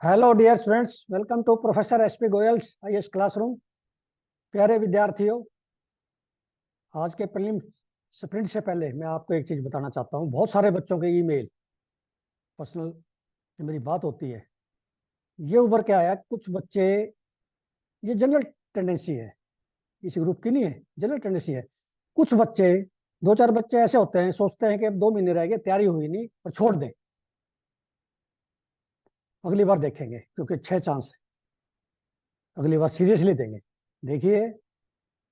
Hello dear students, welcome to professor SP Goyal's IAS classroom. प्यारे विद्यार्थियों, आज के प्रीलिम स्प्रिंट से पहले मैं आपको एक चीज बताना चाहता हूं। बहुत सारे बच्चों के ईमेल पर्सनल मेरी बात होती है, ये उभर के आया कुछ बच्चे, ये जनरल टेंडेंसी है, इस ग्रुप की नहीं है, जनरल टेंडेंसी है। कुछ बच्चे, दो चार बच्चे ऐसे होते हैं, सोचते हैं कि अब 2 महीने रह गए, तैयारी हुई नहीं और छोड़ दें, अगली बार देखेंगे क्योंकि 6 चांस है, अगली बार सीरियसली देंगे। देखिए,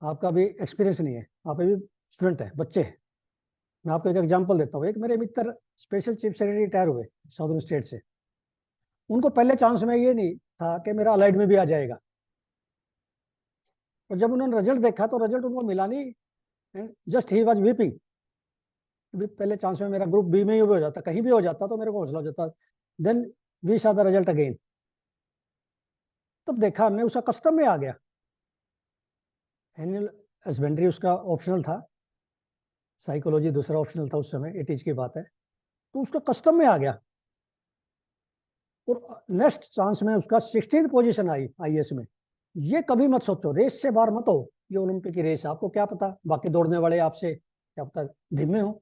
आपका भी एक्सपीरियंस नहीं है, आप अभी स्टूडेंट है, बच्चे हैं। मैं आपको एक एग्जांपल देता हूँ। एक मेरे मित्र स्पेशल चीफ सेक्रेटरी रिटायर हुए साउदर्न स्टेट से। उनको पहले चांस में ये नहीं था कि मेरा अलाइड में भी आ जाएगा, और जब उन्होंने रिजल्ट देखा तो रिजल्ट उनको मिला नहीं। Just he was weeping. पहले चांस में मेरा ग्रुप बी में ही हो जाता, कहीं भी हो जाता तो मेरे को हौसला हो जाता। Then we saw the result again. तब देखा हमने, उसका कस्टम में आ गया। एनुअल हस्बेंड्री उसका ऑप्शनल था, साइकोलॉजी दूसरा ऑप्शनल था, उस समय 80s की बात है। तो उसका कस्टम में आ गया, और नेक्स्ट चांस में उसका 16th पोजीशन आई आईएएस में। ये कभी मत सोचो रेस से बाहर मत हो, ये ओलंपिक की रेस है, आपको क्या पता बाकी दौड़ने वाले आपसे क्या पता धीमे हो।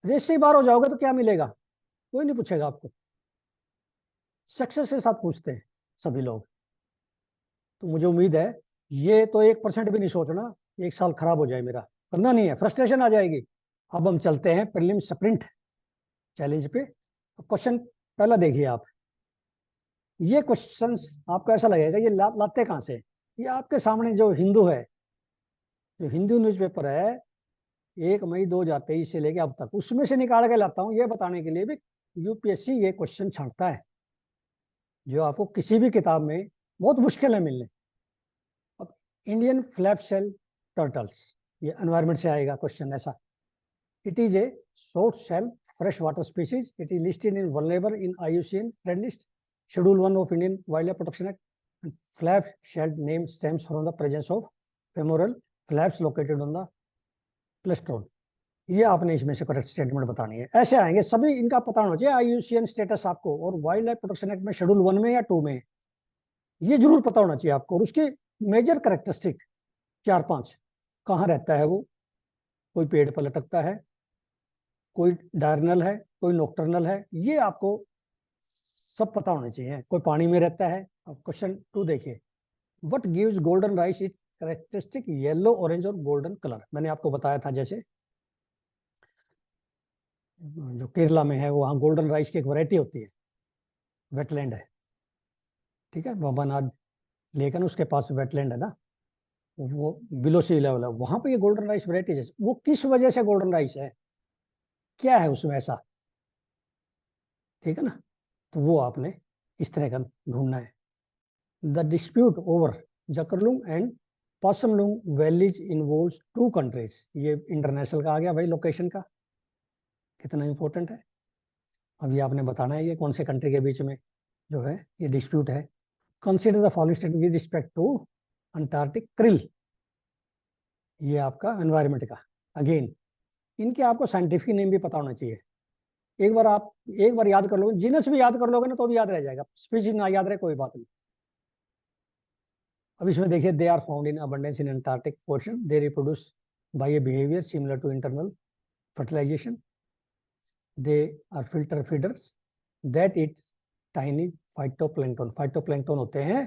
रेस से ही बाहर हो जाओगे तो क्या मिलेगा, कोई नहीं पूछेगा आपको। सक्सेस के साथ पूछते हैं सभी लोग। तो मुझे उम्मीद है, ये तो 1% भी नहीं सोचना 1 साल खराब हो जाए मेरा, करना नहीं है, फ्रस्ट्रेशन आ जाएगी। अब हम चलते हैं प्रीलिम स्प्रिंट चैलेंज पे। क्वेश्चन पहला देखिए आप। ये क्वेश्चंस आपको ऐसा लगेगा ये लाते कहां से। ये आपके सामने जो हिंदू है, जो हिंदू न्यूज़पेपर है, 1 मई 2023 से लेके अब तक, उसमें से निकाल के लाता हूं, ये बताने के लिए भी यूपीएससी ये क्वेश्चन छांटता है, जो आपको किसी भी किताब में बहुत मुश्किल है मिलने। अब इंडियन फ्लैप शेल टर्टल्स, ये एनवायरमेंट से आएगा क्वेश्चन ऐसा। It is a short shell fresh water species, it is listed in vulnerable in IUCN red list, Schedule 1 of Indian Wildlife Protection Act. And flap-shelled name stems from the presence of femoral flaps located on the plastron. ये आपने इसमें से correct statement बतानी है। ऐसे आएंगे सभी, इनका पता होना चाहिए IUCN स्टेटस आपको, और वाइल्ड लाइफ प्रोटेक्शन एक्ट में शेड्यूल 1 में या 2 में, ये जरूर पता होना चाहिए आपको। और उसकी मेजर करेक्टरिस्टिक 4-5, कहाँ रहता है वो, कोई पेड़ पर लटकता है, कोई डायरनल है, कोई नॉक्टर्नल है, ये आपको सब पता होने चाहिए। कोई पानी में रहता है। अब क्वेश्चन 2 देखिए, what gives golden rice it characteristic yellow, orange और गोल्डन कलर। मैंने आपको बताया था, जैसे जो केरला में है, वहाँ गोल्डन राइस की एक वैरायटी होती है, वेटलैंड है, ठीक है, बम्बनाड लेकिन उसके पास वेटलैंड है ना, वो बिलो सी लेवल है, वहां पे ये गोल्डन राइस वैरायटी जैसे, वो किस वजह से गोल्डन राइस है, क्या है उसमें ऐसा, ठीक है ना। तो वो आपने इस तरह का ढूंढना है। The dispute over Jakarlung and Pasamlung valleys involves 2 countries. ये इंटरनेशनल का आ गया भाई, लोकेशन का कितना इंपॉर्टेंट है। अभी आपने बताना है ये कौन से कंट्री के बीच में जो है ये डिस्प्यूट है। Consider the following statement with respect to Antarctic krill, ये आपका एनवायरमेंट का। अगेन इनके आपको साइंटिफिक नेम भी पता होना चाहिए। एक बार याद कर लोगे, जीनस भी याद कर लोगे ना तो भी याद रह जाएगा, स्पीशीज ना याद रहे कोई बात नहीं। अब इसमें देखिए, they are found in abundance in Antarctic portion, they reproduce by a behavior similar to internal fertilization, they are filter feeders that eat tiny phytoplankton. Phytoplankton होते हैं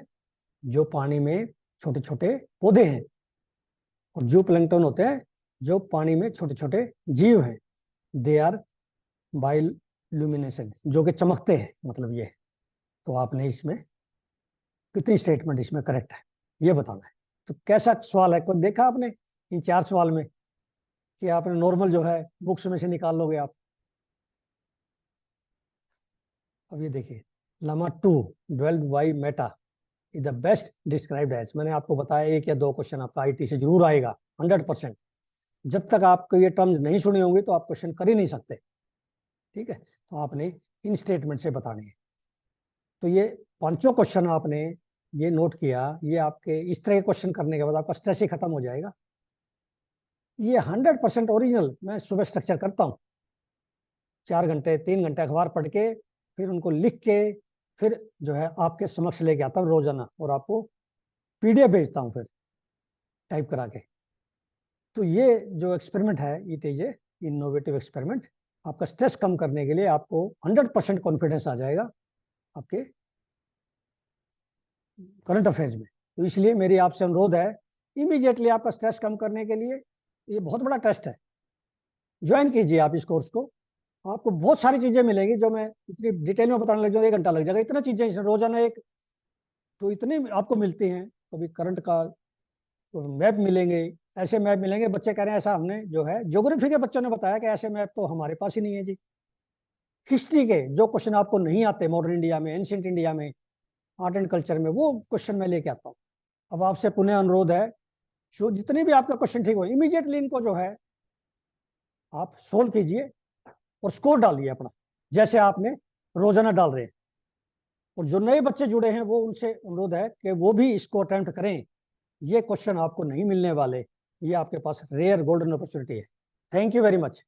जो पानी में छोटे छोटे पौधे हैं, और जू प्लैंक्टन होते हैं जो पानी में छोटे छोटे जीव हैं। दे आर बायोल्यूमिनेसेंट, जो कि चमकते हैं, मतलब ये। तो आपने इसमें कितनी स्टेटमेंट इसमें करेक्ट है ये बताना है। तो कैसा सवाल है, कोई देखा आपने इन 4 सवाल में कि आपने नॉर्मल जो है बुक्स में से निकाल लोगे आप। अब ये देखिए, Llama 2 12 by Meta is the best described as. मैंने आपको बताया 1 या 2 क्वेश्चन आपका आईटी से जरूर आएगा 100%। जब तक आपको ये टर्म्स नहीं सुने होंगे तो आप क्वेश्चन कर ही नहीं सकते, ठीक है। तो आपने इन स्टेटमेंट से बताने हैं। तो ये 5 क्वेश्चन आपने ये नोट किया, ये आपके इस तरह के क्वेश्चन करने के बाद आपका स्ट्रेस ही खत्म हो जाएगा। ये 100% ओरिजिनल मैं सुबह स्ट्रक्चर करता हूँ, 4 घंटे 3 घंटे अखबार पढ़ के, फिर उनको लिख के, फिर जो है आपके समक्ष लेके आता हूँ रोजाना और आपको PDF भेजता हूँ फिर टाइप करा के। तो ये जो एक्सपेरिमेंट है, it is A innovative experiment. आपका स्ट्रेस कम करने के लिए आपको 100% कॉन्फिडेंस आ जाएगा आपके करंट अफेयर्स में। तो इसलिए मेरी आपसे अनुरोध है, इमीडिएटली आपका स्ट्रेस कम करने के लिए, ये बहुत बड़ा टेस्ट है, ज्वाइन कीजिए आप इस कोर्स को। आपको बहुत सारी चीजें मिलेंगी जो मैं इतनी डिटेल में बताने लग जाऊँ 1 घंटा लग जाएगा। इतना चीजें रोजाना एक तो इतनी आपको मिलती हैं। कभी करंट का तो मैप मिलेंगे, ऐसे मैप मिलेंगे, बच्चे कह रहे हैं ऐसा हमने जो है ज्योग्राफी के बच्चों ने बताया कि ऐसे मैप तो हमारे पास ही नहीं है जी। हिस्ट्री के जो क्वेश्चन आपको नहीं आते मॉडर्न इंडिया में, एंशिएंट इंडिया में, आर्ट एंड कल्चर में, वो क्वेश्चन मैं लेके आता हूँ। अब आपसे पुनः अनुरोध है, जो जितने भी आपका क्वेश्चन ठीक हो, इमीडिएटली इनको जो है आप सोल्व कीजिए और स्कोर डालिए अपना, जैसे आपने रोजाना डाल रहे हैं। और जो नए बच्चे जुड़े हैं वो उनसे अनुरोध है कि वो भी इसको अटेम्प्ट करें। ये क्वेश्चन आपको नहीं मिलने वाले, ये आपके पास रेयर गोल्डन अपॉर्चुनिटी है। Thank you very much.